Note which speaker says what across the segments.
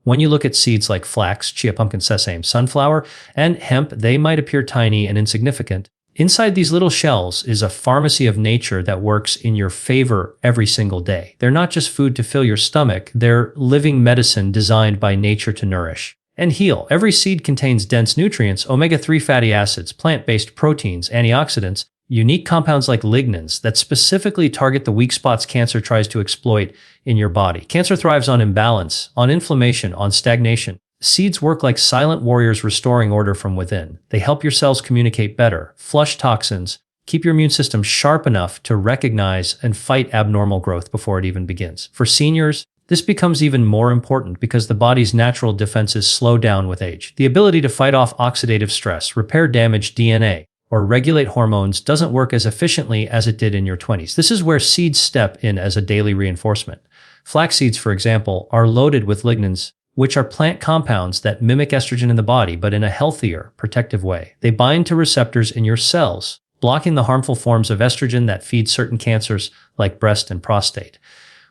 Speaker 1: When you look at seeds like flax, chia, pumpkin, sesame, sunflower, and hemp, they might appear tiny and insignificant. Inside these little shells is a pharmacy of nature that works in your favor every single day. They're not just food to fill your stomach, they're living medicine designed by nature to nourish and heal. Every seed contains dense nutrients, omega-3 fatty acids, plant-based proteins, antioxidants, unique compounds like lignans that specifically target the weak spots cancer tries to exploit in your body. Cancer thrives on imbalance, on inflammation, on stagnation. Seeds work like silent warriors restoring order from within. They help your cells communicate better, flush toxins, keep your immune system sharp enough to recognize and fight abnormal growth before it even begins. For seniors, this becomes even more important because the body's natural defenses slow down with age. The ability to fight off oxidative stress, repair damaged DNA, or regulate hormones doesn't work as efficiently as it did in your 20s. This is where seeds step in as a daily reinforcement. Flax seeds, for example, are loaded with lignans, which are plant compounds that mimic estrogen in the body, but in a healthier, protective way. They bind to receptors in your cells, blocking the harmful forms of estrogen that feed certain cancers like breast and prostate.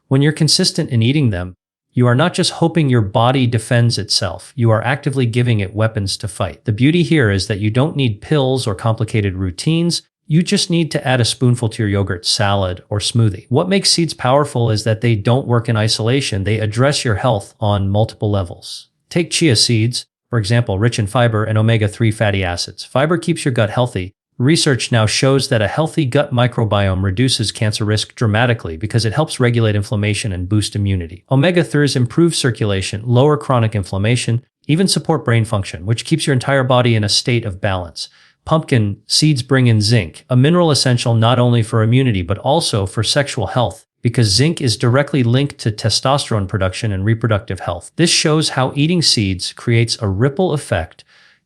Speaker 1: When you're consistent in eating them, you are not just hoping your body defends itself, you are actively giving it weapons to fight. The beauty here is that you don't need pills or complicated routines. You just need to add a spoonful to your yogurt, salad, or smoothie. What makes seeds powerful is that they don't work in isolation. They address your health on multiple levels. Take chia seeds, for example, rich in fiber and omega-3 fatty acids. Fiber keeps your gut healthy. Research now shows that a healthy gut microbiome reduces cancer risk dramatically because it helps regulate inflammation and boost immunity. Omega-3s improve circulation, lower chronic inflammation, even support brain function, which keeps your entire body in a state of balance. Pumpkin seeds bring in zinc, a mineral essential not only for immunity but also for sexual health, because zinc is directly linked to testosterone production and reproductive health. This shows how eating seeds creates a ripple effect.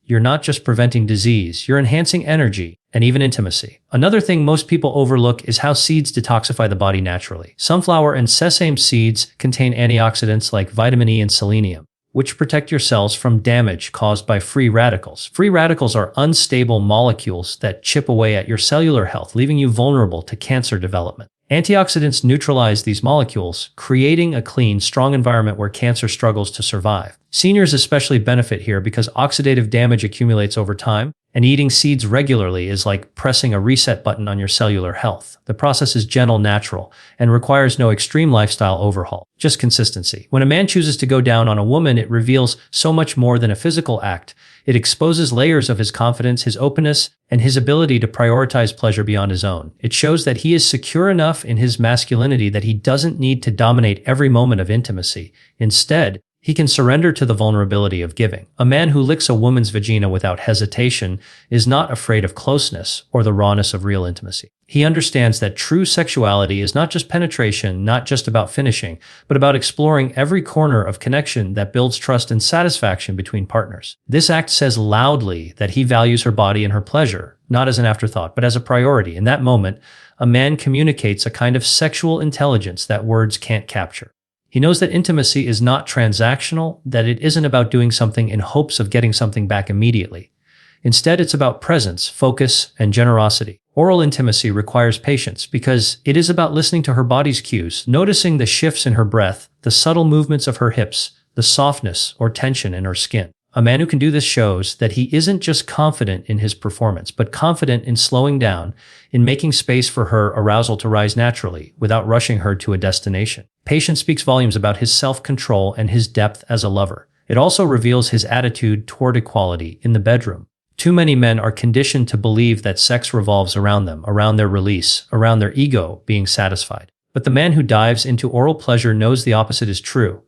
Speaker 1: You're not just preventing disease, you're enhancing energy and even intimacy. Another thing most people overlook is how seeds detoxify the body naturally. Sunflower and sesame seeds contain antioxidants like vitamin E and selenium, which protect your cells from damage caused by free radicals. Free radicals are unstable molecules that chip away at your cellular health, leaving you vulnerable to cancer development. Antioxidants neutralize these molecules, creating a clean, strong environment where cancer struggles to survive. Seniors especially benefit here because oxidative damage accumulates over time, and eating seeds regularly is like pressing a reset button on your cellular health. The process is gentle, natural, and requires no extreme lifestyle overhaul, just consistency. When a man chooses to go down on a woman, it reveals so much more than a physical act. It exposes layers of his confidence, his openness, and his ability to prioritize pleasure beyond his own. It shows that he is secure enough in his masculinity that he doesn't need to dominate every moment of intimacy. Instead, he can surrender to the vulnerability of giving. A man who licks a woman's vagina without hesitation is not afraid of closeness or the rawness of real intimacy. He understands that true sexuality is not just penetration, not just about finishing, but about exploring every corner of connection that builds trust and satisfaction between partners. This act says loudly that he values her body and her pleasure, not as an afterthought, but as a priority. In that moment, a man communicates a kind of sexual intelligence that words can't capture. He knows that intimacy is not transactional, that it isn't about doing something in hopes of getting something back immediately. Instead, it's about presence, focus, and generosity. Oral intimacy requires patience because it is about listening to her body's cues, noticing the shifts in her breath, the subtle movements of her hips, the softness or tension in her skin. A man who can do this shows that he isn't just confident in his performance, but confident in slowing down, in making space for her arousal to rise naturally, without rushing her to a destination. Patience speaks volumes about his self-control and his depth as a lover. It also reveals his attitude toward equality in the bedroom. Too many men are conditioned to believe that sex revolves around them, around their release, around their ego being satisfied. But the man who dives into oral pleasure knows the opposite is true.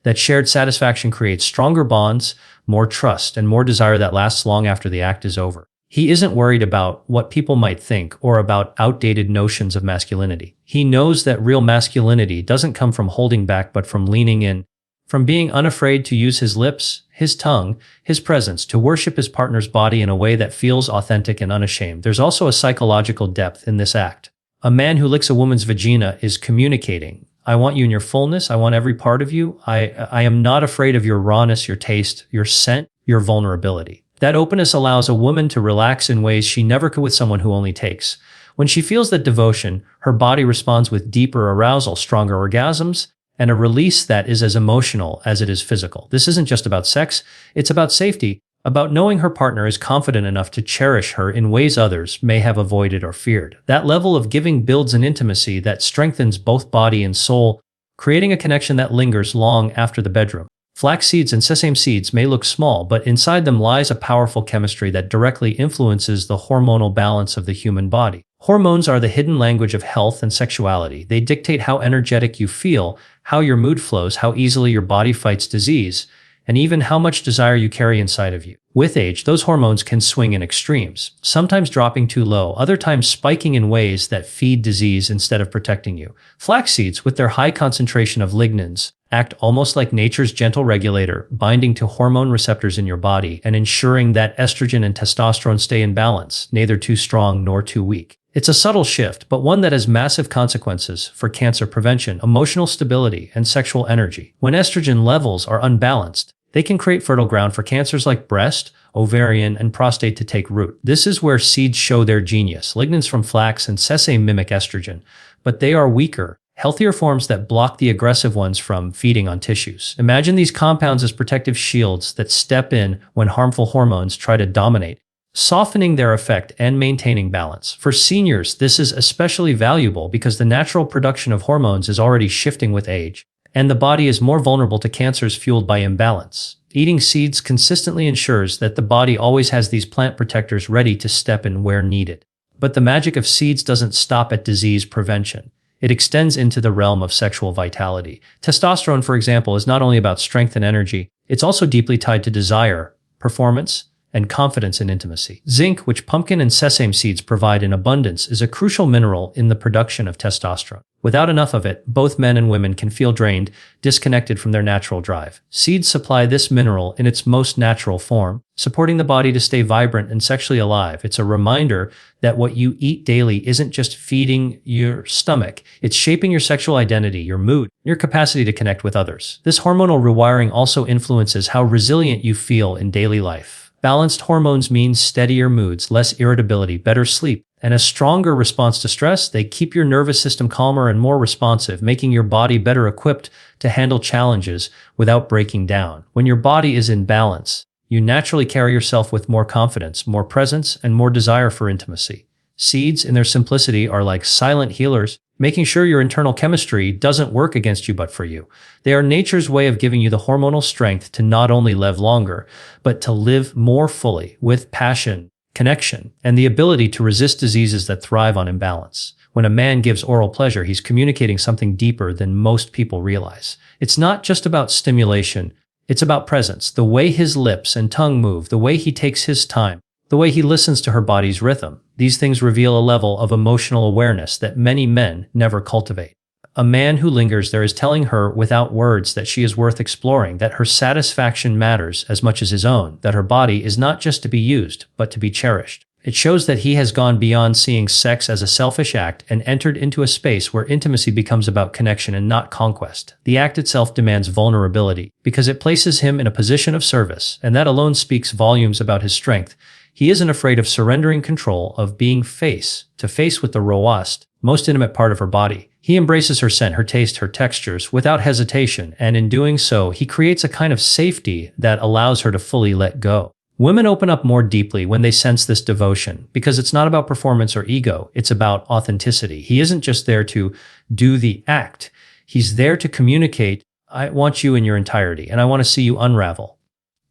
Speaker 1: That shared satisfaction creates stronger bonds, more trust, and more desire that lasts long after the act is over. He isn't worried about what people might think or about outdated notions of masculinity. He knows that real masculinity doesn't come from holding back but from leaning in, from being unafraid to use his lips, his tongue, his presence to worship his partner's body in a way that feels authentic and unashamed. There's also a psychological depth in this act. A man who licks a woman's vagina is communicating, I want you in your fullness. I want every part of you. I am not afraid of your rawness, your taste, your scent, your vulnerability. That openness allows a woman to relax in ways she never could with someone who only takes. When she feels that devotion, her body responds with deeper arousal, stronger orgasms, and a release that is as emotional as it is physical. This isn't just about sex, it's about safety, about knowing her partner is confident enough to cherish her in ways others may have avoided or feared. That level of giving builds an intimacy that strengthens both body and soul, creating a connection that lingers long after the bedroom. Flax seeds and sesame seeds may look small, but inside them lies a powerful chemistry that directly influences the hormonal balance of the human body. Hormones are the hidden language of health and sexuality. They dictate how energetic you feel, how your mood flows, how easily your body fights disease, and even how much desire you carry inside of you. With age, those hormones can swing in extremes, sometimes dropping too low, other times spiking in ways that feed disease instead of protecting you. Flax seeds, with their high concentration of lignans, act almost like nature's gentle regulator, binding to hormone receptors in your body and ensuring that estrogen and testosterone stay in balance, neither too strong nor too weak. It's a subtle shift, but one that has massive consequences for cancer prevention, emotional stability, and sexual energy. When estrogen levels are unbalanced, they can create fertile ground for cancers like breast, ovarian, and prostate to take root. This is where seeds show their genius. Lignans from flax and sesame mimic estrogen, but they are weaker, healthier forms that block the aggressive ones from feeding on tissues. Imagine these compounds as protective shields that step in when harmful hormones try to dominate, softening their effect and maintaining balance. For seniors, this is especially valuable because the natural production of hormones is already shifting with age, and the body is more vulnerable to cancers fueled by imbalance. Eating seeds consistently ensures that the body always has these plant protectors ready to step in where needed. But the magic of seeds doesn't stop at disease prevention. It extends into the realm of sexual vitality. Testosterone, for example, is not only about strength and energy, it's also deeply tied to desire, performance, and confidence in intimacy. Zinc, which pumpkin and sesame seeds provide in abundance, is a crucial mineral in the production of testosterone. Without enough of it, both men and women can feel drained, disconnected from their natural drive. Seeds supply this mineral in its most natural form, supporting the body to stay vibrant and sexually alive. It's a reminder that what you eat daily isn't just feeding your stomach, it's shaping your sexual identity, your mood, your capacity to connect with others. This hormonal rewiring also influences how resilient you feel in daily life. Balanced hormones mean steadier moods, less irritability, better sleep, and a stronger response to stress. They keep your nervous system calmer and more responsive, making your body better equipped to handle challenges without breaking down. When your body is in balance, you naturally carry yourself with more confidence, more presence, and more desire for intimacy. Seeds, in their simplicity, are like silent healers, making sure your internal chemistry doesn't work against you but for you. They are nature's way of giving you the hormonal strength to not only live longer, but to live more fully with passion, connection, and the ability to resist diseases that thrive on imbalance. When a man gives oral pleasure, he's communicating something deeper than most people realize. It's not just about stimulation, it's about presence, the way his lips and tongue move, the way he takes his time, the way he listens to her body's rhythm. These things reveal a level of emotional awareness that many men never cultivate. A man who lingers there is telling her without words that she is worth exploring, that her satisfaction matters as much as his own, that her body is not just to be used, but to be cherished. It shows that he has gone beyond seeing sex as a selfish act and entered into a space where intimacy becomes about connection and not conquest. The act itself demands vulnerability because it places him in a position of service, and that alone speaks volumes about his strength. He isn't afraid of surrendering control, of being face to face with the rawest, most intimate part of her body. He embraces her scent, her taste, her textures without hesitation, and in doing so, he creates a kind of safety that allows her to fully let go. Women open up more deeply when they sense this devotion, because it's not about performance or ego, it's about authenticity. He isn't just there to do the act. He's there to communicate, I want you in your entirety, and I want to see you unravel.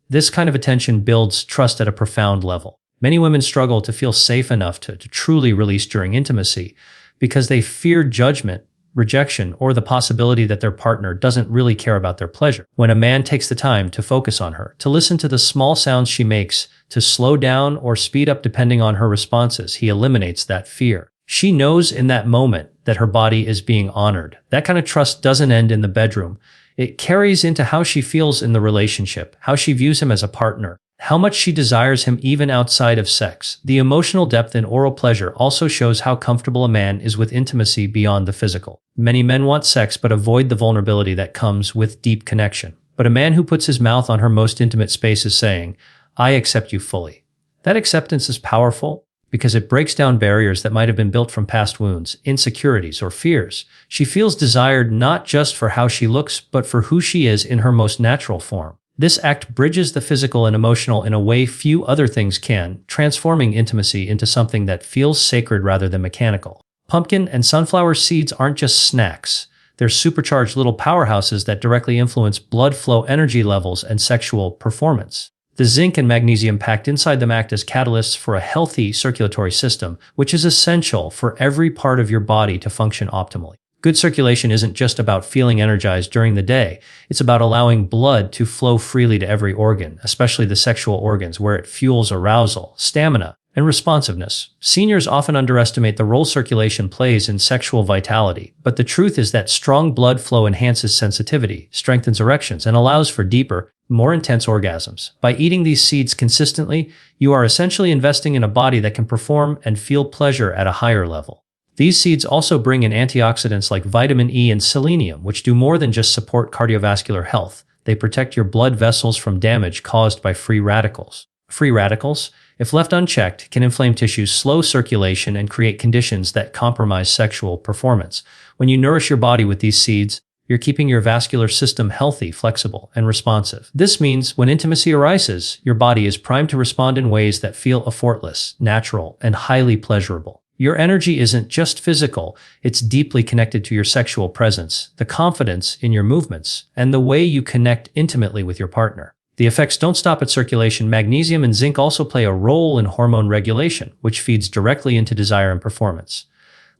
Speaker 1: This kind of attention builds trust at a profound level. Many women struggle to feel safe enough to truly release during intimacy because they fear judgment, rejection, or the possibility that their partner doesn't really care about their pleasure. When a man takes the time to focus on her, to listen to the small sounds she makes, to slow down or speed up depending on her responses, he eliminates that fear. She knows in that moment that her body is being honored. That kind of trust doesn't end in the bedroom. It carries into how she feels in the relationship, how she views him as a partner, how much she desires him even outside of sex. The emotional depth in oral pleasure also shows how comfortable a man is with intimacy beyond the physical. Many men want sex but avoid the vulnerability that comes with deep connection. But a man who puts his mouth on her most intimate space is saying, I accept you fully. That acceptance is powerful because it breaks down barriers that might have been built from past wounds, insecurities, or fears. She feels desired not just for how she looks, but for who she is in her most natural form. This act bridges the physical and emotional in a way few other things can, transforming intimacy into something that feels sacred rather than mechanical. Pumpkin and sunflower seeds aren't just snacks. They're supercharged little powerhouses that directly influence blood flow, energy levels, and sexual performance. The zinc and magnesium packed inside them act as catalysts for a healthy circulatory system, which is essential for every part of your body to function optimally. Good circulation isn't just about feeling energized during the day. It's about allowing blood to flow freely to every organ, especially the sexual organs, where it fuels arousal, stamina, and responsiveness. Seniors often underestimate the role circulation plays in sexual vitality, but the truth is that strong blood flow enhances sensitivity, strengthens erections, and allows for deeper, more intense orgasms. By eating these seeds consistently, you are essentially investing in a body that can perform and feel pleasure at a higher level. These seeds also bring in antioxidants like vitamin E and selenium, which do more than just support cardiovascular health. They protect your blood vessels from damage caused by free radicals. Free radicals, if left unchecked, can inflame tissues, slow circulation, and create conditions that compromise sexual performance. When you nourish your body with these seeds, you're keeping your vascular system healthy, flexible, and responsive. This means when intimacy arises, your body is primed to respond in ways that feel effortless, natural, and highly pleasurable. Your energy isn't just physical, it's deeply connected to your sexual presence, the confidence in your movements, and the way you connect intimately with your partner. The effects don't stop at circulation. Magnesium and zinc also play a role in hormone regulation, which feeds directly into desire and performance.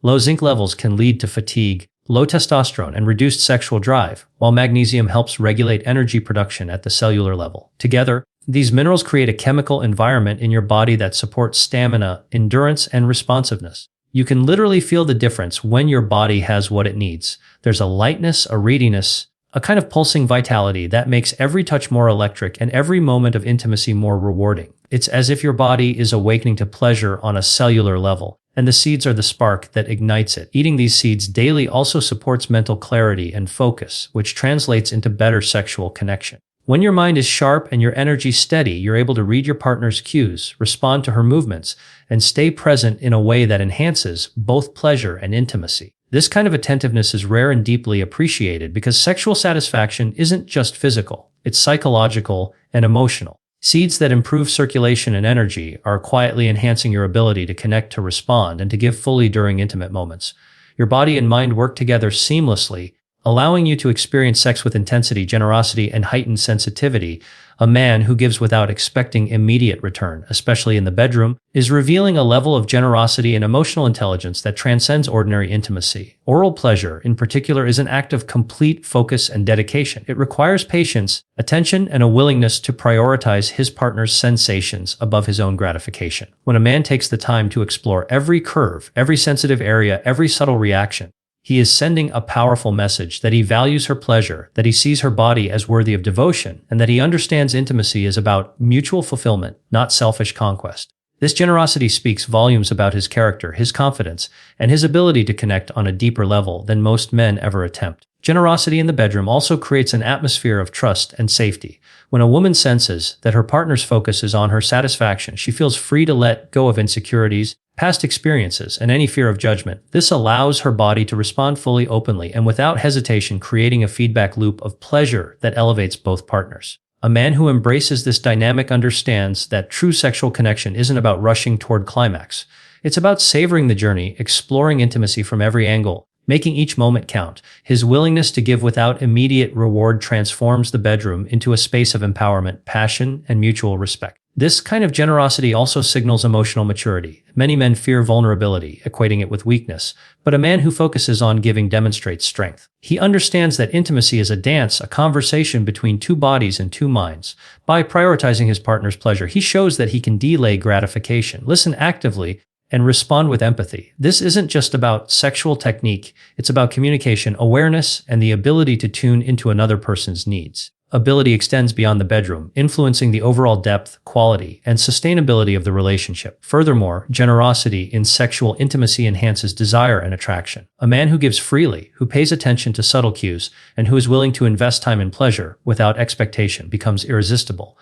Speaker 1: Low zinc levels can lead to fatigue, low testosterone, and reduced sexual drive, while magnesium helps regulate energy production at the cellular level. Together, these minerals create a chemical environment in your body that supports stamina, endurance, and responsiveness. You can literally feel the difference when your body has what it needs. There's a lightness, a readiness, a kind of pulsing vitality that makes every touch more electric and every moment of intimacy more rewarding. It's as if your body is awakening to pleasure on a cellular level, and the seeds are the spark that ignites it. Eating these seeds daily also supports mental clarity and focus, which translates into better sexual connection. When your mind is sharp and your energy steady, you're able to read your partner's cues, respond to her movements, and stay present in a way that enhances both pleasure and intimacy. This kind of attentiveness is rare and deeply appreciated because sexual satisfaction isn't just physical, it's psychological and emotional. Seeds that improve circulation and energy are quietly enhancing your ability to connect, to respond, and to give fully during intimate moments. Your body and mind work together seamlessly, allowing you to experience sex with intensity, generosity, and heightened sensitivity. A man who gives without expecting immediate return, especially in the bedroom, is revealing a level of generosity and emotional intelligence that transcends ordinary intimacy. Oral pleasure, in particular, is an act of complete focus and dedication. It requires patience, attention, and a willingness to prioritize his partner's sensations above his own gratification. When a man takes the time to explore every curve, every sensitive area, every subtle reaction, he is sending a powerful message that he values her pleasure, that he sees her body as worthy of devotion, and that he understands intimacy is about mutual fulfillment, not selfish conquest. This generosity speaks volumes about his character, his confidence, and his ability to connect on a deeper level than most men ever attempt. Generosity in the bedroom also creates an atmosphere of trust and safety. When a woman senses that her partner's focus is on her satisfaction, she feels free to let go of insecurities, past experiences, and any fear of judgment. This allows her body to respond fully, openly, and without hesitation, creating a feedback loop of pleasure that elevates both partners. A man who embraces this dynamic understands that true sexual connection isn't about rushing toward climax. It's about savoring the journey, exploring intimacy from every angle, making each moment count. His willingness to give without immediate reward transforms the bedroom into a space of empowerment, passion, and mutual respect. This kind of generosity also signals emotional maturity. Many men fear vulnerability, equating it with weakness, but a man who focuses on giving demonstrates strength. He understands that intimacy is a dance, a conversation between two bodies and two minds. By prioritizing his partner's pleasure, he shows that he can delay gratification, listen actively, and respond with empathy. This isn't just about sexual technique, it's about communication, awareness, and the ability to tune into another person's needs. Ability extends beyond the bedroom, influencing the overall depth, quality, and sustainability of the relationship. Furthermore, generosity in sexual intimacy enhances desire and attraction. A man who gives freely, who pays attention to subtle cues, and who is willing to invest time in pleasure without expectation becomes irresistible.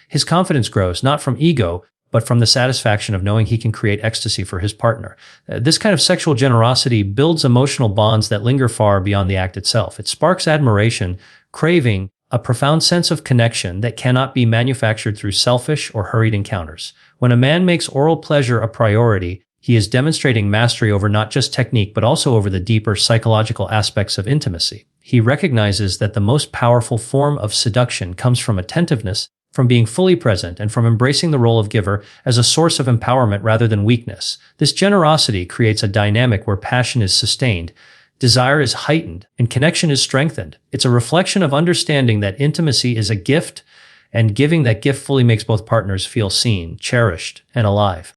Speaker 1: His confidence grows not from ego, but from the satisfaction of knowing he can create ecstasy for his partner. This kind of sexual generosity builds emotional bonds that linger far beyond the act itself. It sparks admiration, craving, a profound sense of connection that cannot be manufactured through selfish or hurried encounters. When a man makes oral pleasure a priority, he is demonstrating mastery over not just technique, but also over the deeper psychological aspects of intimacy. He recognizes that the most powerful form of seduction comes from attentiveness, from being fully present, and from embracing the role of giver as a source of empowerment rather than weakness. This generosity creates a dynamic where passion is sustained, desire is heightened, and connection is strengthened. It's a reflection of understanding that intimacy is a gift, and giving that gift fully makes both partners feel seen, cherished, and alive.